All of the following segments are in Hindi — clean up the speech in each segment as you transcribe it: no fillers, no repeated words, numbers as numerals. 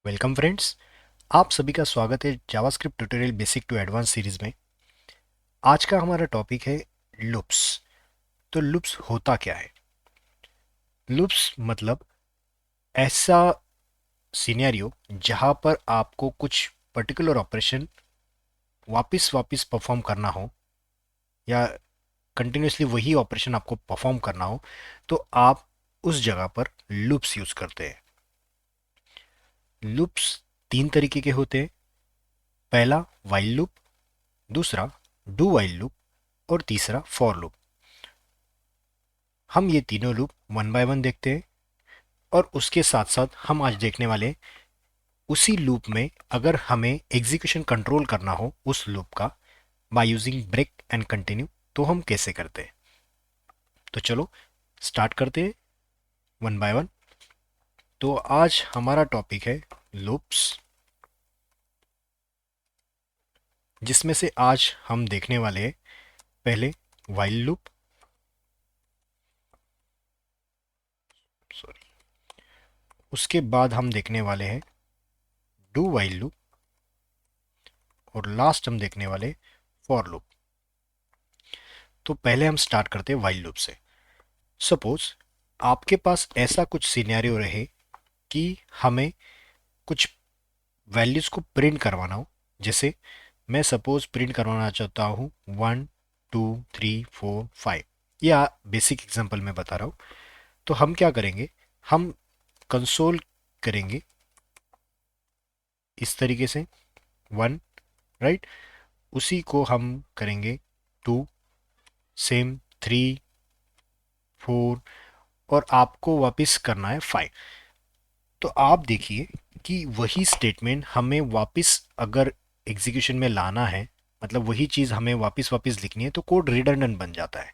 Welcome friends. आप सभी का स्वागत है JavaScript tutorial basic to advance series में। आज का हमारा टॉपिक है लूप्स। तो लूप्स होता क्या है? लूप्स मतलब ऐसा सिनेरियो जहां पर आपको कुछ पर्टिकुलर ऑपरेशन वापस वापस परफॉर्म करना हो या कंटिन्यूसली वही ऑपरेशन आपको परफॉर्म करना हो, तो आप उस जगह पर लूप्स यूज करते हैं। लूप्स तीन तरीके के होते हैं। पहला वाइल लूप, दूसरा डू वाइल लूप और तीसरा फॉर लूप। हम ये तीनों लूप वन बाय वन देखते हैं और उसके साथ साथ हम आज देखने वाले हैं, उसी लूप में अगर हमें एग्जीक्यूशन कंट्रोल करना हो उस लूप का by using break and continue, तो हम कैसे करते हैं। तो चलो स्टार्ट करते हैं वन बाय वन। तो आज हमारा टॉपिक है लूप्स, जिसमें से आज हम देखने वाले हैं पहले वाइल लूप, सॉरी, उसके बाद हम देखने वाले हैं डू वाइल लूप और लास्ट हम देखने वाले फॉर लूप। तो पहले हम स्टार्ट करते हैं वाइल लूप से। सपोज आपके पास ऐसा कुछ सिनेरियो रहे कि हमें कुछ वैल्यूज को प्रिंट करवाना हो। जैसे मैं सपोज प्रिंट करवाना चाहता हूँ 1 2 3 4 5, या बेसिक एग्जांपल में बता रहा हूँ। तो हम क्या करेंगे, हम कंसोल करेंगे इस तरीके से 1, राइट। उसी को हम करेंगे 2, सेम 3 4, और आपको वापस करना है 5। तो आप देखिए कि वही स्टेटमेंट हमें वापस अगर एग्जीक्यूशन में लाना है, मतलब वही चीज़ हमें वापस वापस लिखनी है, तो कोड रिडंडेंट बन जाता है।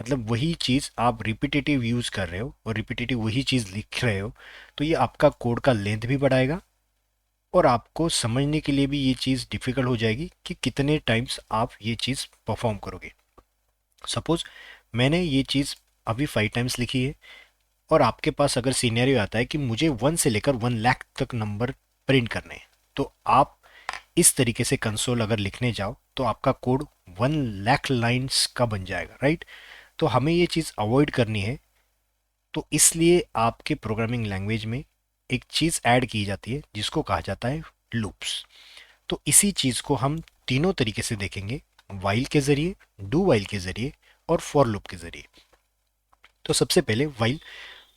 मतलब वही चीज़ आप रिपीटेटिव यूज़ कर रहे हो और रिपीटेटिव वही चीज़ लिख रहे हो, तो ये आपका कोड का लेंथ भी बढ़ाएगा और आपको समझने के लिए भी ये चीज़ डिफ़िकल्ट हो जाएगी कि कितने टाइम्स आप ये चीज़ परफॉर्म करोगे। सपोज मैंने ये चीज़ अभी 5 टाइम्स लिखी है और आपके पास अगर सीनेरियो आता है कि मुझे 1 से लेकर 1 लाख तक नंबर प्रिंट करने हैं, तो आप इस तरीके से कंसोल अगर लिखने जाओ तो आपका कोड 1 लाख लाइन्स का बन जाएगा, राइट। तो हमें ये चीज़ अवॉइड करनी है। तो इसलिए आपके प्रोग्रामिंग लैंग्वेज में एक चीज़ ऐड की जाती है जिसको कहा जाता है लूप्स। तो इसी चीज़ को हम तीनों तरीके से देखेंगे, वाइल के ज़रिए, डू वाइल के ज़रिए और फॉर लूप के ज़रिए। तो सबसे पहले वाइल।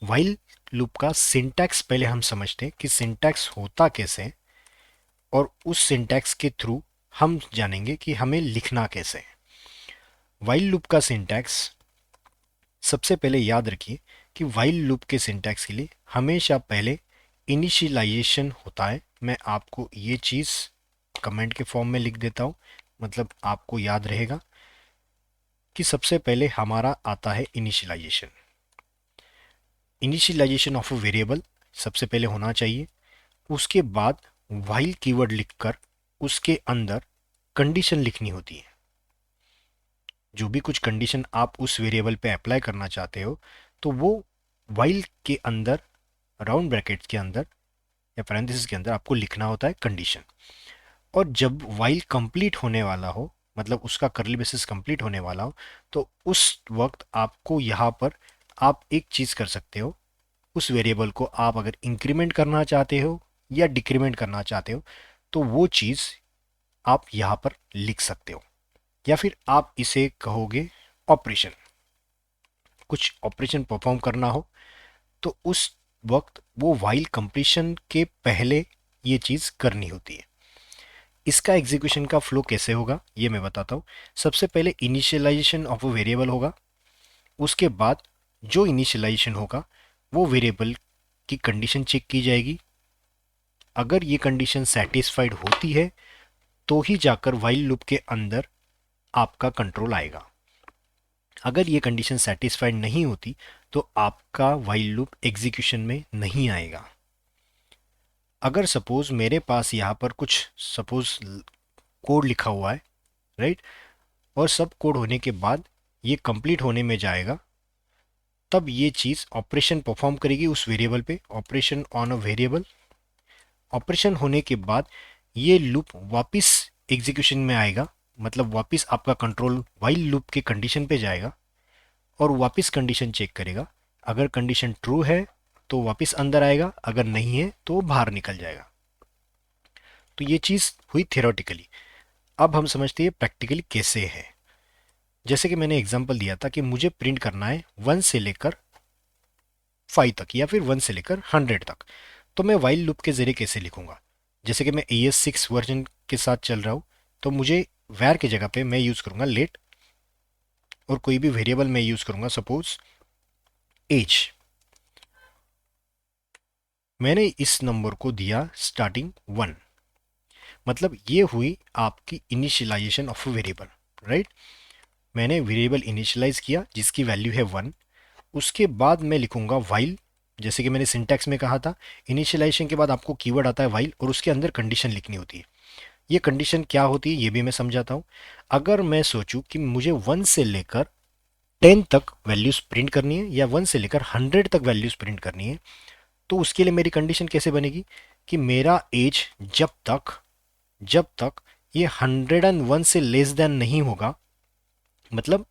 वाइल लूप का सिंटैक्स पहले हम समझते हैं कि सिंटैक्स होता कैसे है, और उस सिंटैक्स के थ्रू हम जानेंगे कि हमें लिखना कैसे है। वाइल लूप का सिंटैक्स, सबसे पहले याद रखिए कि वाइल लूप के सिंटैक्स के लिए हमेशा पहले इनिशियलाइजेशन होता है। मैं आपको ये चीज़ कमेंट के फॉर्म में लिख देता हूँ, मतलब आपको याद रहेगा कि सबसे पहले हमारा आता है initialization. Initialization of a variable सबसे पहले होना चाहिए। उसके बाद वाइल कीवर्ड लिखकर उसके अंदर कंडीशन लिखनी होती है। जो भी कुछ कंडीशन आप उस वेरिएबल पे अप्लाई करना चाहते हो, तो वो वाइल के अंदर, राउंड ब्रैकेट्स के अंदर या पैरेंथेसिस के अंदर आपको लिखना होता है कंडीशन। और जब वाइल कंप्लीट होने वाला हो, मतलब उसका करली बेसिस कंप्लीट होने वाला हो, तो उस वक्त आपको यहाँ पर आप एक चीज़ कर सकते हो। उस वेरिएबल को आप अगर इंक्रीमेंट करना चाहते हो या डिक्रीमेंट करना चाहते हो, तो वो चीज़ आप यहाँ पर लिख सकते हो। या फिर आप इसे कहोगे ऑपरेशन। कुछ ऑपरेशन परफॉर्म करना हो तो उस वक्त वो वाइल कंप्लीशन के पहले ये चीज़ करनी होती है। इसका एग्जीक्यूशन का फ्लो कैसे होगा ये मैं बताता हूँ। सबसे पहले इनिशियलाइजेशन ऑफ अ वेरिएबल होगा। उसके बाद जो इनिशियलाइजेशन होगा वो वेरिएबल की कंडीशन चेक की जाएगी। अगर ये कंडीशन सेटिस्फाइड होती है तो ही जाकर वाइल लूप के अंदर आपका कंट्रोल आएगा। अगर ये कंडीशन सेटिस्फाइड नहीं होती तो आपका वाइल लूप एग्जीक्यूशन में नहीं आएगा। अगर सपोज मेरे पास यहाँ पर कुछ सपोज कोड लिखा हुआ है, राइट, और सब कोड होने के बाद ये कंप्लीट होने में जाएगा, तब ये चीज़ ऑपरेशन परफॉर्म करेगी उस वेरिएबल पे, operation on a variable. Operation होने के बाद ये लूप वापस एग्जीक्यूशन में आएगा, मतलब वापस आपका कंट्रोल वाइल लूप के कंडीशन पे जाएगा और वापस कंडीशन चेक करेगा। अगर कंडीशन ट्रू है तो वापस अंदर आएगा, अगर नहीं है तो बाहर निकल जाएगा। तो ये चीज़ हुई थियोरेटिकली। अब हम समझते हैं प्रैक्टिकली कैसे है। जैसे कि मैंने एग्जांपल दिया था कि मुझे प्रिंट करना है 1 से लेकर 5 तक या फिर 1 से लेकर 100 तक, तो मैं वाइल लूप के जरिए कैसे लिखूंगा। जैसे कि मैं AS6 वर्जन के साथ चल रहा हूँ, तो मुझे वैर की जगह पे मैं यूज़ करूंगा लेट और कोई भी वेरिएबल मैं यूज़ करूंगा, सपोज एज। मैंने इस नंबर को दिया स्टार्टिंग 1, मतलब ये हुई आपकी इनिशियलाइजेशन ऑफ वेरिएबल, राइट। मैंने वेरिएबल इनिशियलाइज किया जिसकी वैल्यू है 1। उसके बाद मैं लिखूंगा वाइल। जैसे कि मैंने सिंटैक्स में कहा था, इनिशियलाइजेशन के बाद आपको कीवर्ड आता है वाइल और उसके अंदर कंडीशन लिखनी होती है। ये कंडीशन क्या होती है ये भी मैं समझाता हूँ। अगर मैं सोचूं कि मुझे 1 से लेकर 10 तक वैल्यूज प्रिंट करनी है या 1 से लेकर 100 तक वैल्यूज प्रिंट करनी है, तो उसके लिए मेरी कंडीशन कैसे बनेगी कि मेरा एज जब तक ये 101 से लेस देन नहीं होगा, मतलब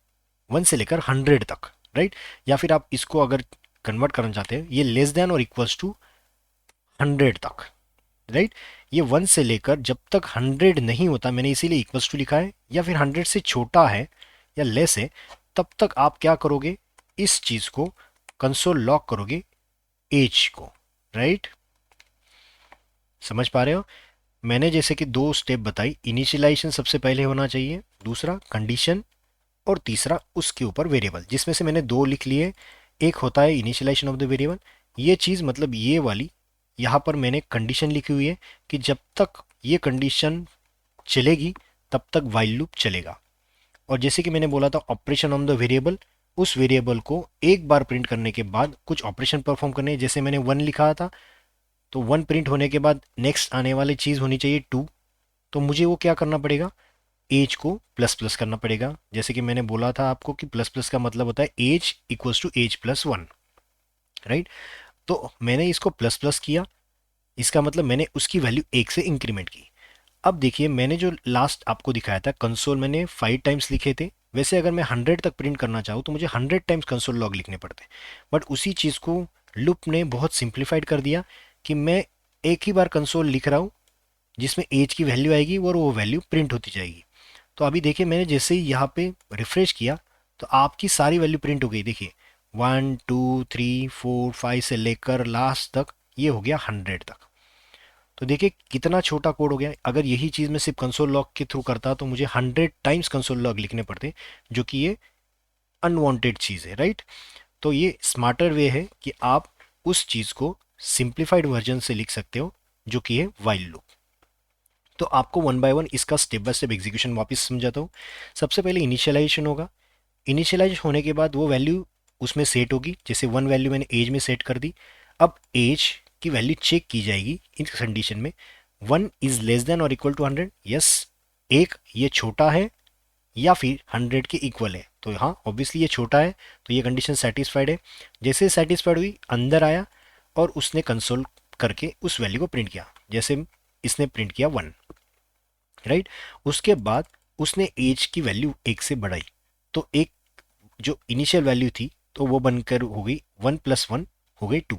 1 से लेकर 100 तक, राइट। या फिर आप इसको अगर कन्वर्ट करना चाहते हैं, ये लेस देन और इक्वल्स टू 100 तक, राइट। ये 1 से लेकर जब तक 100 नहीं होता, मैंने इसीलिए इक्वल्स टू लिखा है, या फिर 100 से छोटा है या लेस है, तब तक आप क्या करोगे, इस चीज को कंसोल लॉक करोगे एज को, राइट। समझ पा रहे हो। मैंने जैसे कि दो स्टेप बताई, इनिशियलाइजेशन सबसे पहले होना चाहिए, दूसरा कंडीशन, और तीसरा उसके ऊपर वेरिएबल, जिसमें से मैंने दो लिख लिए। एक होता है इनिशियलाइजेशन ऑफ द वेरिएबल, ये चीज़ मतलब ये वाली, यहाँ पर मैंने कंडीशन लिखी हुई है कि जब तक ये कंडीशन चलेगी तब तक वाइल लूप चलेगा। और जैसे कि मैंने बोला था ऑपरेशन ऑन द वेरिएबल, उस वेरिएबल को एक बार प्रिंट करने के बाद कुछ ऑपरेशन परफॉर्म करने हैं। जैसे मैंने 1 लिखा था, तो 1 प्रिंट होने के बाद नेक्स्ट आने वाली चीज़ होनी चाहिए 2, तो मुझे वो क्या करना पड़ेगा, एज को प्लस प्लस करना पड़ेगा। जैसे कि मैंने बोला था आपको कि प्लस प्लस का मतलब होता है age equals to age plus 1, right. तो मैंने इसको प्लस प्लस किया, इसका मतलब मैंने उसकी वैल्यू 1 से इंक्रीमेंट की। अब देखिए, मैंने जो लास्ट आपको दिखाया था कंसोल, मैंने 5 टाइम्स लिखे थे। वैसे अगर मैं 100 तक प्रिंट करना चाहूँ तो मुझे 100 टाइम्स कंसोल लॉग लिखने पड़ते, बट उसी चीज़ को लूप ने बहुत सिंप्लीफाइड कर दिया कि मैं एक ही बार कंसोल लिख रहा हूँ जिसमें एज की वैल्यू आएगी और वो वैल्यू प्रिंट होती जाएगी। तो अभी देखिए, मैंने जैसे ही यहाँ पे रिफ्रेश किया तो आपकी सारी वैल्यू प्रिंट हो गई। देखिए 1 2 3 4 5 से लेकर लास्ट तक ये हो गया 100 तक। तो देखिए कितना छोटा कोड हो गया। अगर यही चीज़ मैं सिर्फ कंसोल लॉग के थ्रू करता तो मुझे 100 टाइम्स कंसोल लॉग लिखने पड़ते, जो कि ये अनवांटेड चीज़ है, राइट। तो ये स्मार्टर वे है कि आप उस चीज़ को सिंप्लीफाइड वर्जन से लिख सकते हो, जो कि है वाइल लूप। तो आपको वन बाय वन इसका स्टेप बाय स्टेप एग्जीक्यूशन वापस समझाता हूँ। सबसे पहले इनिशियलाइजेशन होगा। इनिशियलाइज होने के बाद वो वैल्यू उसमें सेट होगी। जैसे 1 वैल्यू मैंने एज में सेट कर दी। अब एज की वैल्यू चेक की जाएगी इस कंडीशन में, 1 इज लेस देन और इक्वल टू 100, यस। एक ये छोटा है या फिर 100 के इक्वल है, तो हाँ ऑब्वियसली ये छोटा है, तो ये कंडीशन सेटिस्फाइड है। जैसे सेटिस्फाइड हुई, अंदर आया और उसने कंसोल करके उस वैल्यू को प्रिंट किया। जैसे इसने प्रिंट किया 1, राइट। उसके बाद उसने एज की वैल्यू 1 से बढ़ाई, तो एक जो इनिशियल वैल्यू थी तो वो बनकर हो गई 1 + 1 हो गई 2।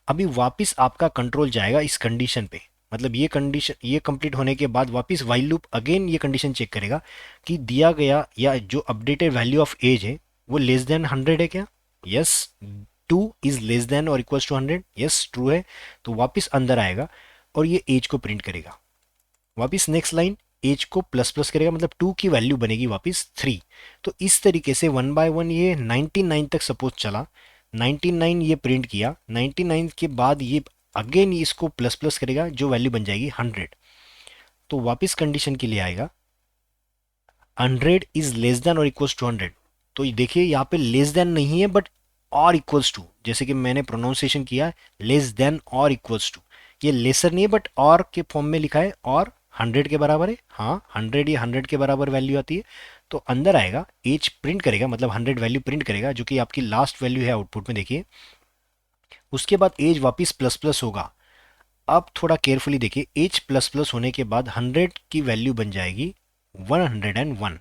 अभी वापस आपका कंट्रोल जाएगा इस कंडीशन पे, मतलब ये कंडीशन ये कंप्लीट होने के बाद वापस वाइल लूप अगेन ये कंडीशन चेक करेगा कि दिया गया या जो अपडेटेड वैल्यू ऑफ एज है वो लेस देन 100 है क्या, यस। 2 इज लेस देन और इक्वल्स टू 100, यस ट्रू है। तो वापस अंदर आएगा और ये एज को प्रिंट करेगा। वापस नेक्स्ट लाइन एज को प्लस प्लस करेगा, मतलब 2 की वैल्यू बनेगी वापस 3। तो इस तरीके से 1 बाय 1 ये 99 तक सपोज चला। 99 ये प्रिंट किया, 99 के बाद ये अगेन इसको प्लस प्लस करेगा, जो वैल्यू बन जाएगी 100। तो वापस कंडीशन के लिए आएगा 100 इज लेस देन और इक्वल्स टू 100। तो ये देखिए यहाँ पे लेस देन नहीं है बट और इक्वल्स टू, जैसे कि मैंने प्रोनाउंसिएशन किया लेस देन और इक्वल्स टू। ये लेसर नहीं है बट और के फॉर्म में लिखा है, और 100 के बराबर है। हाँ 100 ये 100 के बराबर वैल्यू आती है। तो अंदर आएगा एज प्रिंट करेगा, मतलब 100 वैल्यू प्रिंट करेगा, जो कि आपकी लास्ट वैल्यू है आउटपुट में। देखिए उसके बाद एज वापस प्लस प्लस होगा, अब थोड़ा केयरफुली देखिए, एज प्लस प्लस होने के बाद 100 की वैल्यू बन जाएगी 101।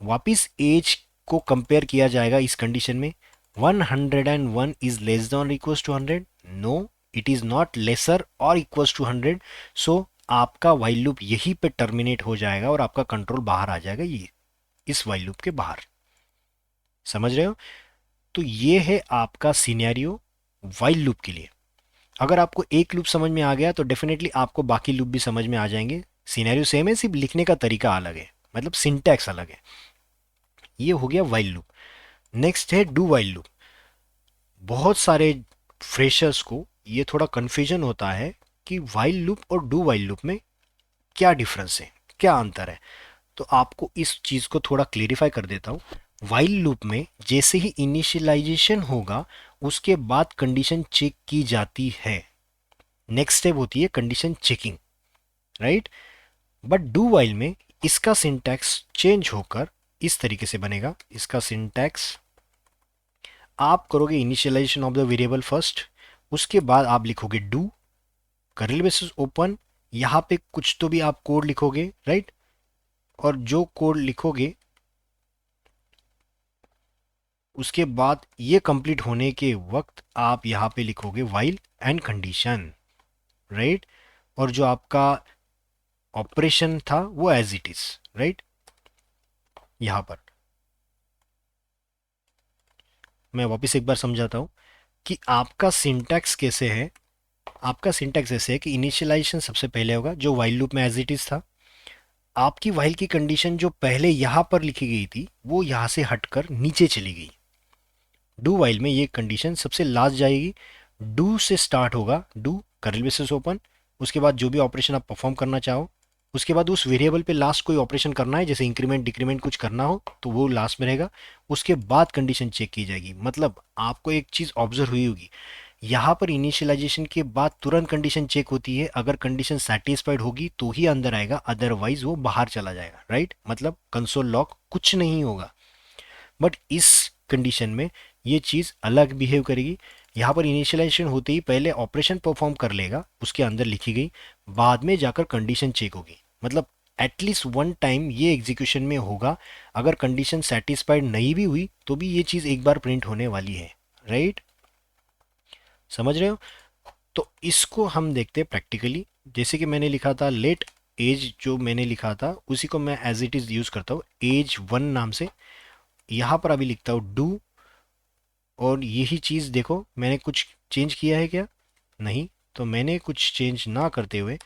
वापिस एज को कंपेयर किया जाएगा इस कंडीशन में, 101 is less than equal to 100, no it is not lesser और इक्वल टू 100। सो आपका वाइल लूप यहीं पे टर्मिनेट हो जाएगा और आपका कंट्रोल बाहर आ जाएगा, ये इस वाइल लूप के बाहर। समझ रहे हो? तो ये है आपका सिनेरियो वाइल लूप के लिए। अगर आपको एक लूप समझ में आ गया तो डेफिनेटली आपको बाकी लूप भी समझ में आ जाएंगे। सिनेरियो सेम है, सिर्फ लिखने का तरीका अलग है, मतलब सिंटैक्स अलग है। ये हो गया वाइल लूप। नेक्स्ट है डू वाइल लूप। बहुत सारे फ्रेशर्स को ये थोड़ा कंफ्यूजन होता है कि वाइल लूप और डू वाइल लूप में क्या डिफरेंस है, क्या अंतर है। तो आपको इस चीज को थोड़ा क्लेरिफाई कर देता हूँ। वाइल लूप में जैसे ही इनिशियलाइजेशन होगा उसके बाद कंडीशन चेक की जाती है। नेक्स्ट स्टेप होती है condition checking, right. But do while में इसका सिंटैक्स चेंज होकर इस तरीके से बनेगा। इसका सिंटैक्स, आप करोगे initialization of the variable first, उसके बाद आप लिखोगे डू कर्ली ब्रेसेस ओपन, यहां पे कुछ तो भी आप कोड लिखोगे, राइट। और जो कोड लिखोगे उसके बाद ये कंप्लीट होने के वक्त आप यहां पे लिखोगे वाइल एंड कंडीशन, राइट। और जो आपका ऑपरेशन था वो एज इट इज, राइट। यहां पर मैं वापस एक बार समझाता हूं कि आपका सिंटैक्स कैसे है। आपका सिंटैक्स ऐसे है कि इनिशियलाइजेशन सबसे पहले होगा जो वाइल लूप में एज इट इज था। आपकी वाइल की कंडीशन जो पहले यहां पर लिखी गई थी वो यहां से हटकर नीचे चली गई। डू वाइल में ये कंडीशन सबसे लास्ट जाएगी। डू से स्टार्ट होगा, डू कर्ली ब्रेसेस ओपन, उसके बाद जो भी ऑपरेशन आप परफॉर्म करना चाहो, उसके बाद उस वेरिएबल पे लास्ट कोई ऑपरेशन करना है जैसे इंक्रीमेंट डिक्रीमेंट कुछ करना हो तो वो लास्ट में रहेगा। उसके बाद कंडीशन चेक की जाएगी। मतलब आपको एक चीज ऑब्जर्व हुई होगी, यहाँ पर इनिशियलाइजेशन के बाद तुरंत कंडीशन चेक होती है। अगर कंडीशन सेटिस्फाइड होगी तो ही अंदर आएगा, अदरवाइज वो बाहर चला जाएगा, राइट। मतलब कंसोल लॉग कुछ नहीं होगा। बट इस कंडीशन में ये चीज़ अलग बिहेव करेगी। यहाँ पर इनिशियलाइजेशन होते ही पहले ऑपरेशन परफॉर्म कर लेगा उसके अंदर लिखी गई, बाद में जाकर कंडीशन चेक होगी। मतलब एटलीस्ट वन टाइम ये एग्जीक्यूशन में होगा। अगर कंडीशन सेटिस्फाइड नहीं भी हुई तो भी ये चीज़ एक बार प्रिंट होने वाली है, राइट। समझ रहे हो? तो इसको हम देखते हैं प्रैक्टिकली। जैसे कि मैंने लिखा था लेट एज, जो मैंने लिखा था उसी को मैं एज इट इज़ यूज़ करता हूँ एज वन नाम से। यहाँ पर अभी लिखता हूँ डू, और यही चीज़ देखो मैंने कुछ चेंज किया है क्या? नहीं। तो मैंने कुछ चेंज ना करते हुए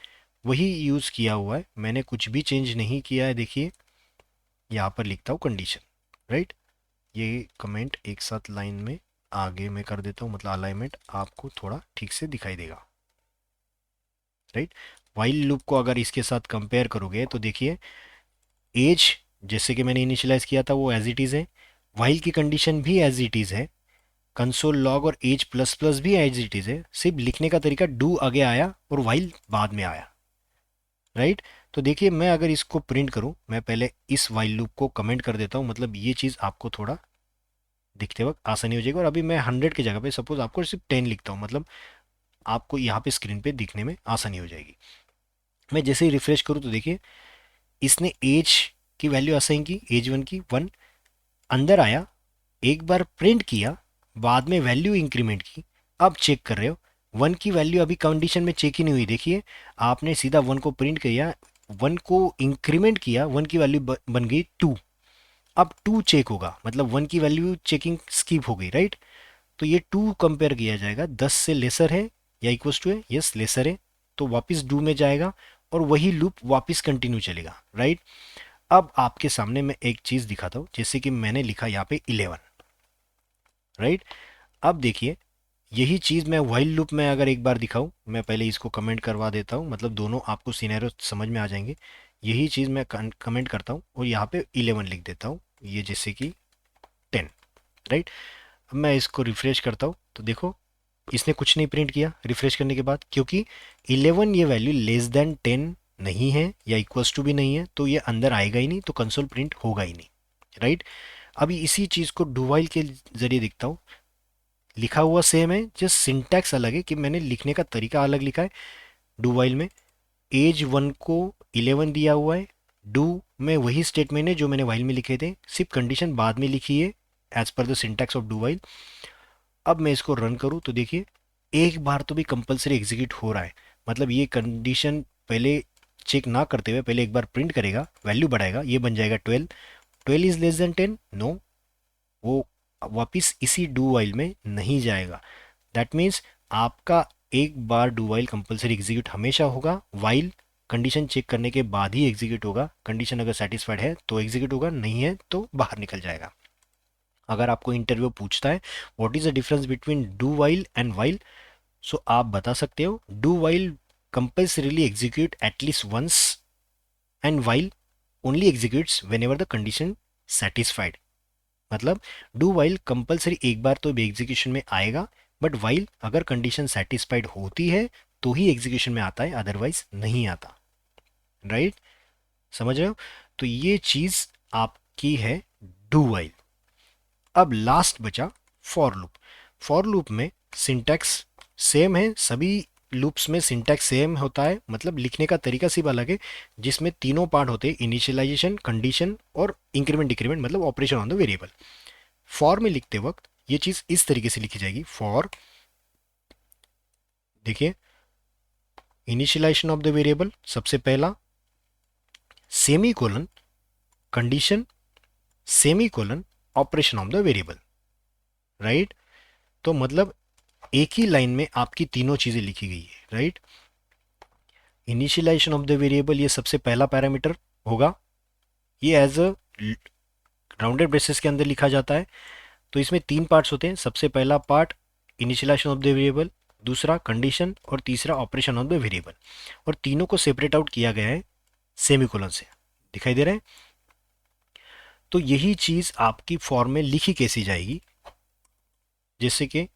वही यूज़ किया हुआ है, मैंने कुछ भी चेंज नहीं किया है। देखिए यहाँ पर लिखता हूँ कंडीशन, राइट। ये कमेंट एक साथ लाइन में आगे मैं कर देता हूँ, मतलब अलाइनमेंट आपको थोड़ा ठीक से दिखाई देगा, राइट। वाइल लूप को अगर इसके साथ कंपेयर करोगे तो देखिए एज जैसे कि मैंने इनिशियलाइज किया था वो एज इट इज़ है, वाइल की कंडीशन भी एज इट इज़ है, कंसोल लॉग और एज प्लस प्लस भी एज इट इज है। सिर्फ लिखने का तरीका डू आगे आया और वाइल बाद में आया, राइट। तो देखिए मैं अगर इसको प्रिंट करूं, मैं पहले इस वाइल लूप को कमेंट कर देता हूं, मतलब ये चीज़ आपको थोड़ा दिखते वक्त आसानी हो जाएगी। और अभी मैं 100 की जगह पे सपोज आपको सिर्फ 10 लिखता हूं, मतलब आपको यहाँ पे स्क्रीन पे दिखने में आसानी हो जाएगी। मैं जैसे ही रिफ्रेश करूँ तो देखिए इसने एज की वैल्यू असाइन की, एज वन की 1, अंदर आया, एक बार प्रिंट किया, बाद में वैल्यू इंक्रीमेंट की। अब चेक कर रहे हो 1 की वैल्यू अभी कंडीशन में चेक ही नहीं हुई। देखिए आपने सीधा 1 को प्रिंट किया, 1 को इंक्रीमेंट किया, 1 की वैल्यू बन गई 2। अब 2 चेक होगा, मतलब 1 की वैल्यू चेकिंग स्किप हो गई, राइट। तो ये 2 कंपेयर किया जाएगा 10 से लेसर है या इक्वल्स टू है, यस लेसर है, तो वापस डू में जाएगा और वही लूप वापस कंटिन्यू चलेगा, राइट। अब आपके सामने मैं एक चीज़ दिखाता हूँ, जैसे कि मैंने लिखा यहाँ पे 11, राइट। अब देखिए यही चीज़ मैं वाइल लूप में अगर एक बार दिखाऊं, मैं पहले इसको कमेंट करवा देता हूं, मतलब दोनों आपको सिनेरियो समझ में आ जाएंगे। यही चीज़ मैं कमेंट करता हूं और यहाँ पे 11 लिख देता हूं, ये जैसे कि 10, राइट। अब मैं इसको रिफ्रेश करता हूं तो देखो इसने कुछ नहीं प्रिंट किया रिफ्रेश करने के बाद, क्योंकि 11 ये वैल्यू लेस देन 10 नहीं है या इक्वल्स टू भी नहीं है, तो ये अंदर आएगा ही नहीं, तो कंसोल प्रिंट होगा ही नहीं, राइट। अभी इसी चीज़ को डू वाइल के जरिए दिखता हूँ। लिखा हुआ सेम है, जस्ट सिंटैक्स अलग है कि मैंने लिखने का तरीका अलग लिखा है। डू वाइल में एज 1 को 11 दिया हुआ है, डू में वही स्टेटमेंट है जो मैंने वाइल में लिखे थे, सिर्फ कंडीशन बाद में लिखी है as per the syntax of do while. अब मैं इसको रन करूँ तो देखिए एक बार तो भी कंपलसरी एग्जीक्यूट हो रहा है, मतलब ये कंडीशन पहले चेक ना करते हुए पहले एक बार प्रिंट करेगा, वैल्यू बढ़ाएगा, ये बन जाएगा 12। 12 इज लेस देन 10, नो, वो वापिस इसी डू वाइल में नहीं जाएगा। दैट मीन्स आपका एक बार डू वाइल कंपलसरी एग्जीक्यूट हमेशा होगा, वाइल कंडीशन चेक करने के बाद ही एग्जीक्यूट होगा। कंडीशन अगर सेटिस्फाइड है तो एग्जीक्यूट होगा, नहीं है तो बाहर निकल जाएगा। अगर आपको इंटरव्यू पूछता है what is the difference between do while and while, so आप बता सकते हो do while compulsorily execute at least once and while only executes whenever the condition satisfied. मतलब डू वाइल कंपलसरी एक बार तो एग्जीक्यूशन में आएगा, बट वाइल अगर कंडीशन सेटिस्फाइड होती है तो ही एग्जीक्यूशन में आता है, अदरवाइज नहीं आता। राइट, समझ रहे हो? तो ये चीज आपकी है डू वाइल। अब लास्ट बचा फॉर लूप। फॉर लूप में सिंटैक्स सेम है, सभी लूप्स में सिंटैक्स सेम होता है, मतलब लिखने का तरीका सिर्फ अलग है, जिसमें तीनों पार्ट होते हैं, इनिशियलाइजेशन, कंडीशन और इंक्रीमेंट डिक्रीमेंट, मतलब operation on the variable. For में लिखते वक्त ये चीज इस तरीके से लिखी जाएगी, फॉर देखिए इनिशियलाइजेशन ऑफ द वेरिएबल सबसे पहला, semi colon condition, semi colon operation of the variable. Right, तो मतलब एक ही लाइन में आपकी तीनों चीजें लिखी गई है। Right, initialization of the variable ये सबसे पहला पैरामीटर होगा, ये एज अ राउंडेड ब्रेसेस के अंदर लिखा जाता है। तो इसमें तीन पार्ट्स होते हैं, सबसे पहला part initialization of the variable, दूसरा कंडीशन और तीसरा ऑपरेशन ऑफ द वेरिएबल, और तीनों को सेपरेट आउट किया गया है सेमीकोलन से, दिखाई दे रहा है? तो यही चीज आपकी फॉर्म में लिखी कैसी जाएगी, जैसे कि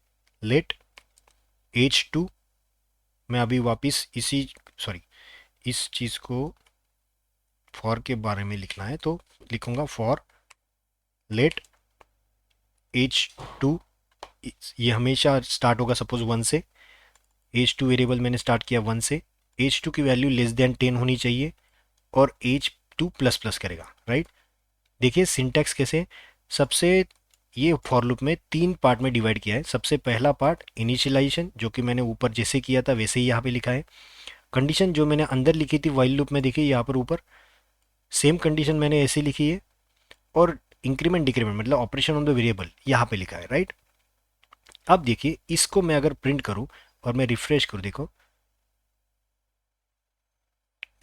लेट एज टू, मैं अभी वापिस इसी सॉरी इस चीज को फॉर के बारे में लिखना है तो लिखूंगा फॉर लेट एज टू, ये हमेशा स्टार्ट होगा सपोज 1 से, एज टू वेरिएबल मैंने स्टार्ट किया 1 से, एज टू की वैल्यू लेस देन 10 होनी चाहिए और एज टू प्लस प्लस करेगा। राइट, देखिए सिंटैक्स कैसे, सबसे ये फॉर लूप में तीन पार्ट में डिवाइड किया है। सबसे पहला पार्ट इनिशियलाइजेशन, जो कि मैंने ऊपर जैसे किया था वैसे ही यहाँ पे लिखा है। कंडीशन जो मैंने अंदर लिखी थी वाइल लूप में, देखिए यहाँ पर ऊपर सेम कंडीशन मैंने ऐसे लिखी है, और इंक्रीमेंट डिक्रीमेंट मतलब ऑपरेशन ऑन द वेरिएबल यहाँ पे लिखा है। राइट, अब देखिए इसको मैं अगर प्रिंट करूँ और मैं रिफ्रेश करूँ, देखो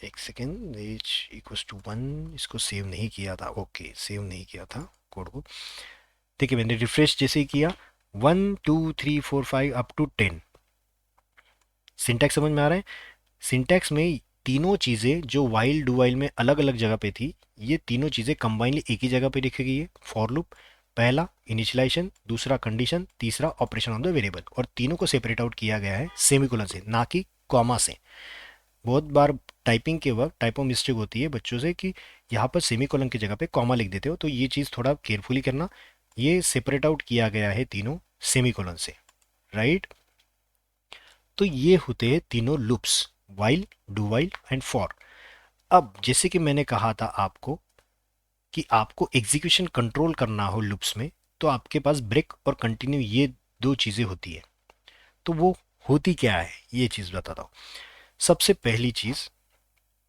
एक सेकेंड, एज इक्वल्स टू 1, इसको सेव नहीं किया था, ओके सेव नहीं किया था कोड को। देखिए मैंने रिफ्रेश जैसे ही किया 1 2 3 4 5 अप टू 10, सिंटैक्स समझ में आ रहा है? सिंटैक्स में तीनों चीज़ें जो वाइल डू वाइल में अलग अलग जगह पे थी, ये तीनों चीज़ें कंबाइनली एक ही जगह पे लिखी गई है। फॉर लूप, पहला इनिशियलाइजेशन, दूसरा कंडीशन, तीसरा ऑपरेशन ऑन द वेरिएबल, और तीनों को सेपरेट आउट किया गया है सेमीकोलन से, ना कि कॉमा से। बहुत बार टाइपिंग के वक्त टाइपो मिस्टेक होती है बच्चों से कि यहाँ पर सेमीकोलन की जगह पे कॉमा लिख देते हो, तो ये चीज़ थोड़ा केयरफुली करना, ये सेपरेट आउट किया गया है तीनों सेमीकोलन से। राइट, तो ये होते हैं तीनों loops, while, do while and for. अब जैसे कि मैंने कहा था आपको कि आपको एग्जीक्यूशन कंट्रोल करना हो लूप्स में, तो आपके पास ब्रेक और कंटिन्यू ये दो चीज़ें होती है। तो वो होती क्या है ये चीज़ बताता हूँ। सबसे पहली चीज़,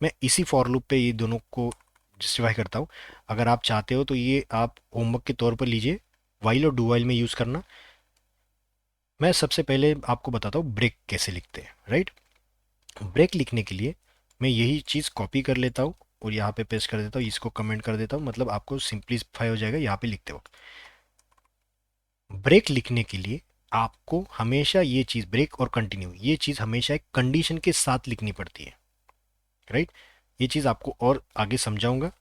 मैं इसी फॉर लूप पे ये दोनों को जस्टिफाई करता हूँ। अगर आप चाहते हो तो ये आप होमवर्क के तौर पर लीजिए, वाइल और डू वाइल में यूज़ करना। मैं सबसे पहले आपको बताता हूँ ब्रेक कैसे लिखते हैं। राइट, ब्रेक लिखने के लिए मैं यही चीज़ कॉपी कर लेता हूँ और यहाँ पे पेस्ट कर देता हूँ, इसको कमेंट कर देता हूँ, मतलब आपको सिंप्लीफाई हो जाएगा यहाँ पे लिखते वक्त। ब्रेक लिखने के लिए आपको हमेशा ये चीज़ ब्रेक और कंटिन्यू, ये चीज़ हमेशा एक कंडीशन के साथ लिखनी पड़ती है। राइट, ये चीज़ आपको और आगे समझाऊंगा।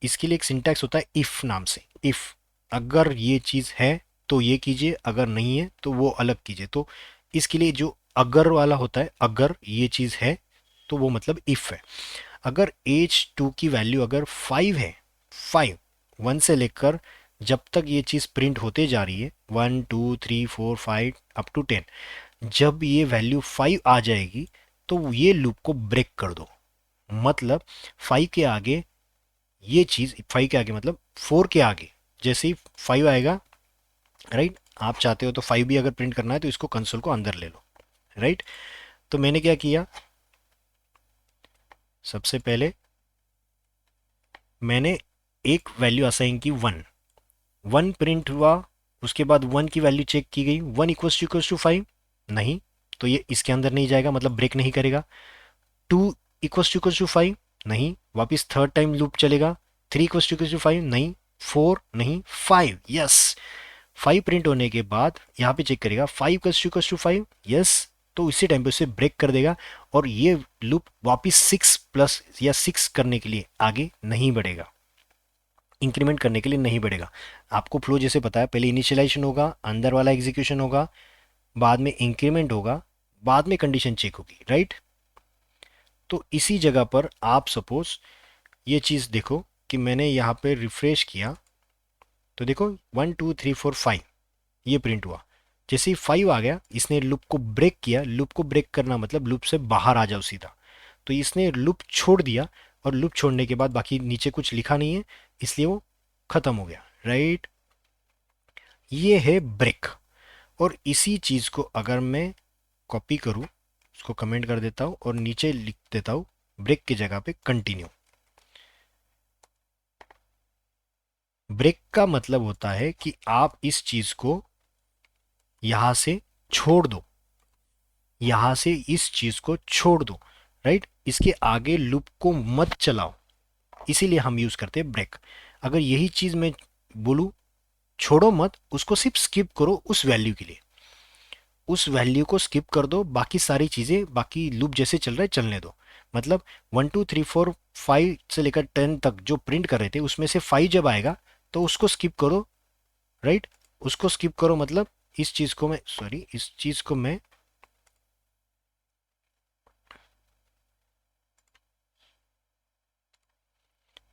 इसके लिए एक सिंटैक्स होता है इफ़ नाम से, इफ़ अगर ये चीज़ है तो ये कीजिए, अगर नहीं है तो वो अलग कीजिए। तो इसके लिए जो अगर वाला होता है, अगर ये चीज़ है तो वो मतलब इफ़ है। अगर एज टू की वैल्यू अगर 5 है, 5 1 से लेकर जब तक ये चीज़ प्रिंट होते जा रही है 1 2 3 4 5 अप टू 10, जब ये वैल्यू 5 आ जाएगी तो ये लूप को ब्रेक कर दो। मतलब 5 के आगे, ये चीज़ 5 के आगे मतलब 4 के आगे जैसे ही 5 आएगा, राइट, आप चाहते हो तो 5 भी अगर प्रिंट करना है तो इसको कंसोल को अंदर ले लो, राइट। तो मैंने क्या किया, सबसे पहले मैंने एक वैल्यू असाइन की 1, 1 प्रिंट हुआ। उसके बाद 1 की वैल्यू चेक की गई, 1 इक्वल्स टू 5, नहीं, तो ये इसके अंदर नहीं जाएगा, मतलब ब्रेक नहीं करेगा। 2 इक्वल्स टू 5, नहीं, वापस थर्ड टाइम लूप चलेगा। 3 इक्वल्स टू 5, नहीं। 4, नहीं। 5, यस। 5 प्रिंट होने के बाद यहाँ पे चेक करेगा, 5 इक्वल्स टू 5, यस। तो इसी टाइम पे उसे ब्रेक कर देगा और ये लूप वापस 6 प्लस या 6 करने के लिए आगे नहीं बढ़ेगा, इंक्रीमेंट करने के लिए नहीं बढ़ेगा। आपको फ्लो जैसे पता है, पहले इनिशियलाइजेशन होगा, अंदर वाला एग्जीक्यूशन होगा, बाद में इंक्रीमेंट होगा, बाद में कंडीशन चेक होगी, राइट। तो इसी जगह पर आप सपोज ये चीज़ देखो कि मैंने यहाँ पे रिफ्रेश किया तो देखो 1 2 3 4 5 ये प्रिंट हुआ। जैसे ही 5 आ गया, इसने लूप को ब्रेक किया। लूप को ब्रेक करना मतलब लूप से बाहर आ जाओ सीधा। तो इसने लूप छोड़ दिया और लूप छोड़ने के बाद बाकी नीचे कुछ लिखा नहीं है, इसलिए वो खत्म हो गया, राइट। ये है ब्रेक। और इसी चीज को अगर मैं कॉपी करूं, उसको कमेंट कर देता हूं और नीचे लिख देता हूं ब्रेक की जगह पे कंटिन्यू। ब्रेक का मतलब होता है कि आप इस चीज को यहां से छोड़ दो, यहां से इस चीज को छोड़ दो, राइट। इसके आगे लूप को मत चलाओ, इसीलिए हम यूज करते हैं ब्रेक। अगर यही चीज मैं बोलूं छोड़ो मत, उसको सिर्फ स्किप करो उस वैल्यू के लिए, उस वैल्यू को स्किप कर दो, बाकी सारी चीजें, बाकी लूप जैसे चल रहा है चलने दो। मतलब 1 2 3 4 5 से लेकर 10 तक जो प्रिंट कर रहे थे उसमें से 5 जब आएगा तो उसको स्किप करो, राइट। उसको स्किप करो मतलब इस चीज को मैं, सॉरी, इस चीज को मैं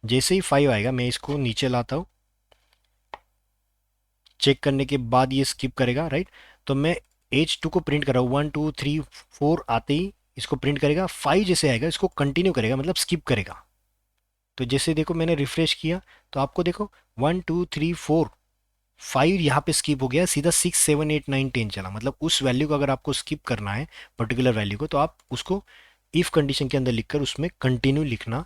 जैसे ही 5 आएगा मैं इसको नीचे लाता हूं, चेक करने के बाद ये स्किप करेगा, राइट। तो मैं H2 को प्रिंट कर रहा हूँ, 1 2 3 4 आते ही इसको प्रिंट करेगा। 5 जैसे आएगा इसको कंटिन्यू करेगा, मतलब स्किप करेगा। तो जैसे देखो मैंने रिफ्रेश किया तो आपको देखो 1 2 3 4 5 यहाँ पे स्किप हो गया, सीधा 6 7 8 9 10 चला। मतलब उस वैल्यू को अगर आपको स्किप करना है, पर्टिकुलर वैल्यू को, तो आप उसको इफ कंडीशन के अंदर लिखकर उसमें कंटिन्यू लिखना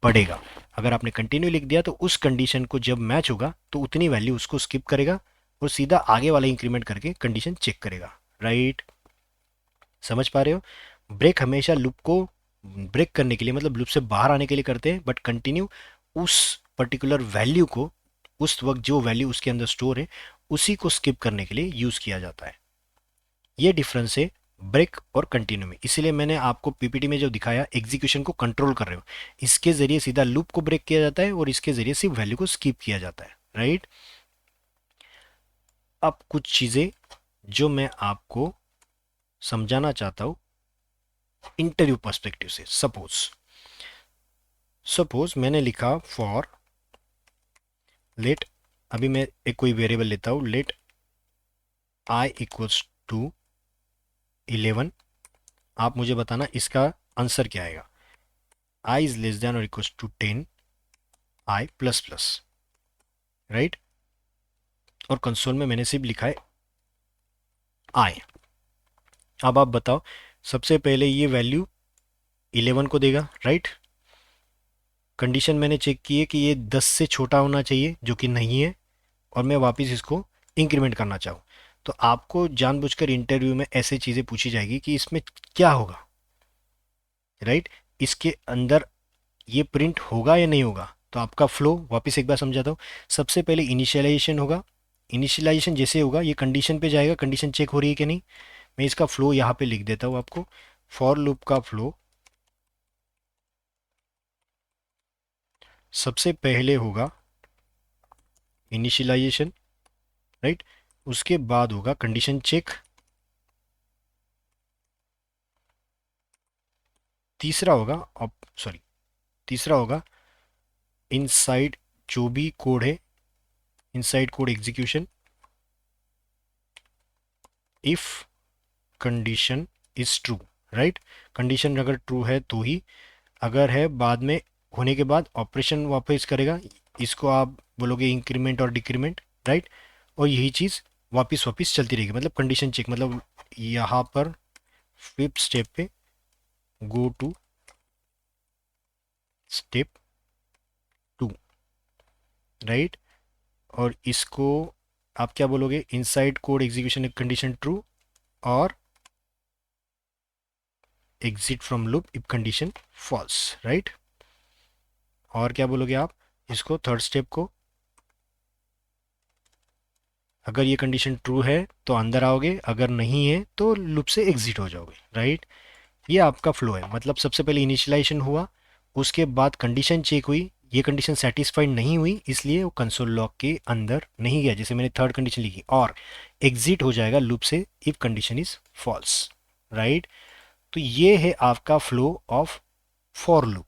पड़ेगा। अगर आपने कंटिन्यू लिख दिया तो उस कंडीशन को जब मैच होगा तो उतनी वैल्यू उसको स्किप करेगा और सीधा आगे वाला इंक्रीमेंट करके कंडीशन चेक करेगा, राइट। समझ पा रहे हो। ब्रेक हमेशा लूप को ब्रेक करने के लिए, मतलब लूप से बाहर आने के लिए करते हैं, बट कंटिन्यू उस पर्टिकुलर वैल्यू को, उस वक्त जो वैल्यू उसके अंदर स्टोर है उसी को स्किप करने के लिए यूज किया जाता है। ये डिफरेंस है ब्रेक और कंटिन्यू में। इसीलिए मैंने आपको पीपीटी में जो दिखाया एग्जीक्यूशन को कंट्रोल कर रहे हो, इसके जरिए सीधा लूप को ब्रेक किया जाता है और इसके जरिए सिर्फ वैल्यू को स्किप किया जाता है, राइट। अब कुछ चीजें जो मैं आपको समझाना चाहता हूं इंटरव्यू पर्सपेक्टिव से। सपोज सपोज मैंने लिखा फॉर लेट, अभी मैं एक कोई वेरिएबल लेता हूं, लेट आई इक्वल्स टू 11। आप मुझे बताना इसका आंसर क्या आएगा। आई इज लेस देन और equals to 10, I plus plus, right. और कंसोल में मैंने सिर्फ लिखा है आई। अब आप बताओ, सबसे पहले ये वैल्यू 11 को देगा, राइट। कंडीशन मैंने चेक की है कि ये 10 से छोटा होना चाहिए, जो कि नहीं है, और मैं वापस इसको इंक्रीमेंट करना चाहूँ। तो आपको जानबूझकर इंटरव्यू में ऐसे चीज़ें पूछी जाएगी कि इसमें क्या होगा, राइट। इसके अंदर ये प्रिंट होगा या नहीं होगा। तो आपका फ्लो वापस एक बार समझाता हूँ। सबसे पहले इनिशियलाइजेशन होगा, इनिशियलाइजेशन जैसे होगा ये कंडीशन पे जाएगा, कंडीशन चेक हो रही है कि नहीं। मैं इसका फ्लो यहाँ पे लिख देता हूँ आपको। फॉर लूप का फ्लो सबसे पहले होगा इनिशियलाइजेशन, राइट। उसके बाद होगा कंडीशन चेक, तीसरा होगा, तीसरा होगा इनसाइड जो भी कोड है inside code execution if condition is true, right. Condition अगर ट्रू है तो ही, अगर है बाद में होने के बाद ऑपरेशन वापस करेगा, इसको आप बोलोगे इंक्रीमेंट और डिक्रीमेंट, राइट। और यही चीज़ वापस वापस चलती रहेगी, मतलब कंडीशन चेक, मतलब यहाँ पर फिफ्थ स्टेप पे गो टू स्टेप 2, राइट। और इसको आप क्या बोलोगे, inside code execution condition true और exit from loop if condition false, right. और क्या बोलोगे आप इसको, थर्ड स्टेप को, अगर ये कंडीशन ट्रू है तो अंदर आओगे, अगर नहीं है तो लूप से एग्जिट हो जाओगे, राइट। ये आपका फ्लो है, मतलब सबसे पहले इनिशियलाइजेशन हुआ, उसके बाद कंडीशन चेक हुई, ये कंडीशन सेटिस्फाइड नहीं हुई इसलिए वो कंसोल लॉग के अंदर नहीं गया, जैसे मैंने थर्ड कंडीशन लिखी, और एग्जिट हो जाएगा लूप से if condition is false, right. तो ये है आपका फ्लो ऑफ फॉर लूप,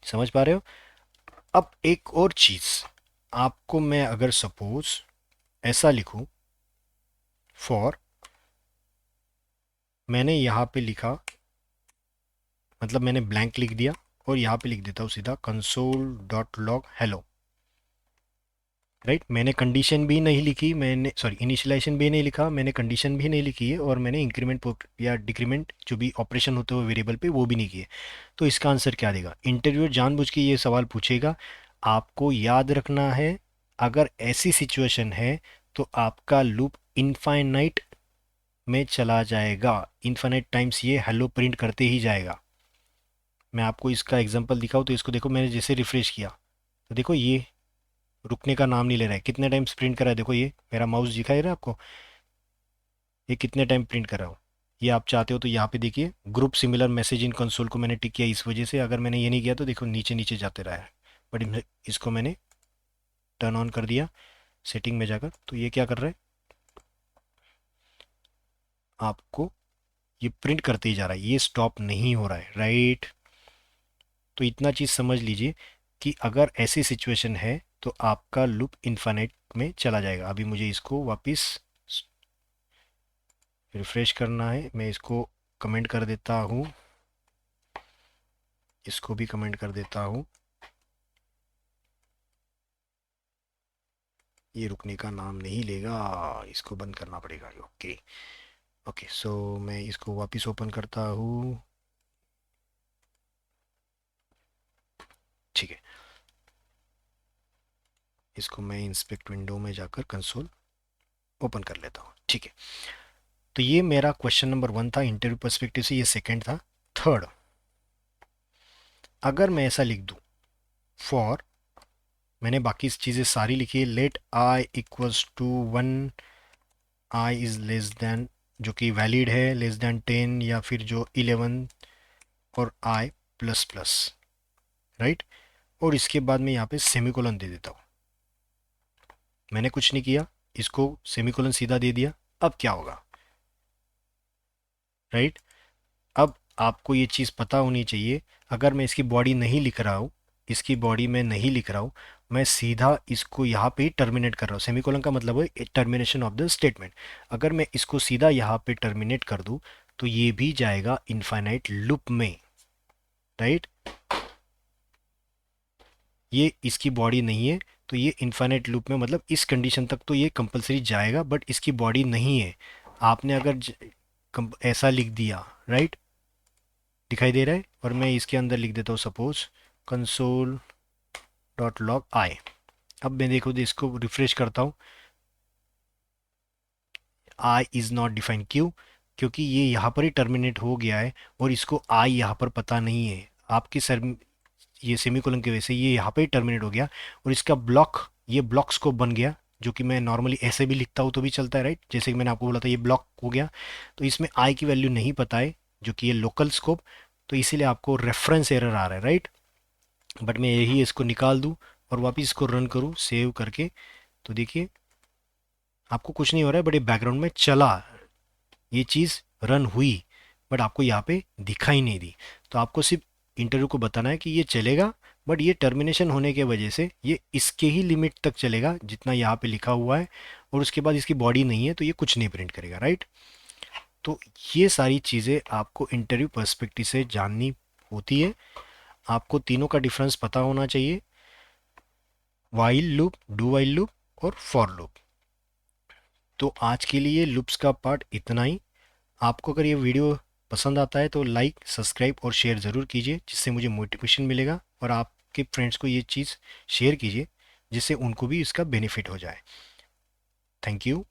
समझ पा रहे हो। अब एक और चीज, आपको मैं अगर सपोज ऐसा लिखूं, फॉर, मैंने यहाँ पे लिखा, मतलब मैंने ब्लैंक लिख दिया और यहाँ पे लिख देता हूँ सीधा console dot log hello, right. मैंने कंडीशन भी नहीं लिखी, मैंने सॉरी इनिशियलाइजेशन भी नहीं लिखा, मैंने कंडीशन भी नहीं लिखी है, और मैंने इंक्रीमेंट या डिक्रीमेंट जो भी ऑपरेशन होते हुए वेरिएबल पे वो भी नहीं किए। तो इसका आंसर क्या देगा, इंटरव्यूअर जानबूझ के ये सवाल पूछेगा, आपको याद रखना है अगर ऐसी सिचुएशन है तो आपका लूप इनफाइनाइट में चला जाएगा, इनफाइनाइट टाइम्स ये हेलो प्रिंट करते ही जाएगा। मैं आपको इसका एग्जांपल दिखाऊं तो इसको देखो, मैंने जैसे रिफ्रेश किया तो देखो ये रुकने का नाम नहीं ले रहा है, कितने टाइम प्रिंट कर रहा है, देखो ये मेरा माउस दिखाई रहा है आपको, ये कितने टाइम प्रिंट कर रहा हूँ। ये आप चाहते हो तो यहाँ पे देखिए ग्रुप सिमिलर मैसेज इन कंसोल को मैंने टिक किया इस वजह से, अगर मैंने ये नहीं किया तो देखो नीचे नीचे जाते रहा है, बट इसको मैंने टर्न ऑन कर दिया सेटिंग में जाकर, तो ये क्या कर रहा है, आपको ये प्रिंट करते ही जा रहा है, ये स्टॉप नहीं हो रहा है, राइट। तो इतना चीज़ समझ लीजिए कि अगर ऐसी सिचुएशन है तो आपका लूप इन्फाइनाइट में चला जाएगा। अभी मुझे इसको वापस रिफ्रेश करना है, मैं इसको कमेंट कर देता हूँ, इसको भी कमेंट कर देता हूँ, ये रुकने का नाम नहीं लेगा, इसको बंद करना पड़ेगा, ओके। ओके सो मैं इसको वापस ओपन करता हूँ, ठीक है। इसको मैं इंस्पेक्ट विंडो में जाकर कंसोल ओपन कर लेता हूँ, ठीक है। तो ये मेरा क्वेश्चन नंबर 1 था इंटरव्यू पर्सपेक्टिव से, ये सेकंड था। थर्ड, अगर मैं ऐसा लिख दूँ, फॉर, मैंने बाकी चीज़ें सारी लिखी है, let I equals to 1, I is less than, जो कि वैलिड है, लेस देन 10 या फिर जो 11, और आई प्लस प्लस, राइट। और इसके बाद मैं यहाँ पे सेमीकोलन दे देता हूँ, मैंने कुछ नहीं किया, इसको सेमीकोलन सीधा दे दिया। अब क्या होगा, राइट। अब आपको ये चीज़ पता होनी चाहिए, अगर मैं इसकी बॉडी नहीं लिख रहा हूँ, इसकी बॉडी में नहीं लिख रहा हूँ, मैं सीधा इसको यहाँ पे ही टर्मिनेट कर रहा हूँ, सेमीकोलन का मतलब है टर्मिनेशन ऑफ द स्टेटमेंट। अगर मैं इसको सीधा यहाँ पे टर्मिनेट कर दूँ तो ये भी जाएगा इनफाइनाइट लूप में, राइट। ये इसकी बॉडी नहीं है तो ये इनफाइनाइट लूप में, मतलब इस कंडीशन तक तो ये कंपलसरी जाएगा, बट इसकी बॉडी नहीं है। आपने अगर ऐसा लिख दिया, राइट, दिखाई दे रहा है, और मैं इसके अंदर लिख देता हूँ suppose console dot log I. अब मैं देखो इसको रिफ्रेश करता हूँ, आई इज़ नॉट डिफाइंड, क्यों, क्योंकि ये यहाँ पर ही टर्मिनेट हो गया है और इसको आई यहाँ पर पता नहीं है, आपकी सर ये सेमीकोलन की वजह से ये यहाँ पे ही टर्मिनेट हो गया, और इसका ब्लॉक, ये ब्लॉक स्कोप बन गया, जो कि मैं नॉर्मली ऐसे भी लिखता हूँ तो भी चलता है, राइट। जैसे कि मैंने आपको बोला था ये ब्लॉक हो गया, तो इसमें आई की वैल्यू नहीं पता है, जो कि ये लोकल स्कोप, तो इसीलिए आपको रेफरेंस एरर आ रहा है, राइट। बट मैं यही इसको निकाल दूँ और वापस इसको रन करूँ सेव करके, तो देखिए आपको कुछ नहीं हो रहा है, बट ये बैकग्राउंड में चला, ये चीज़ रन हुई, बट आपको यहाँ पे दिखाई नहीं दी। तो आपको सिर्फ इंटरव्यू को बताना है कि ये चलेगा, बट ये टर्मिनेशन होने के वजह से ये इसके ही लिमिट तक चलेगा जितना यहाँ पे लिखा हुआ है, और उसके बाद इसकी बॉडी नहीं है तो ये कुछ नहीं प्रिंट करेगा, राइट। तो ये सारी चीज़ें आपको इंटरव्यू पर्सपेक्टिव से जाननी होती है। आपको तीनों का डिफरेंस पता होना चाहिए, while loop, do while loop और फॉर लूप। तो आज के लिए लूप्स का पार्ट इतना ही। आपको अगर ये वीडियो पसंद आता है तो लाइक, सब्सक्राइब और शेयर ज़रूर कीजिए, जिससे मुझे मोटिवेशन मिलेगा, और आपके फ्रेंड्स को ये चीज़ शेयर कीजिए जिससे उनको भी इसका बेनिफिट हो जाए। Thank you.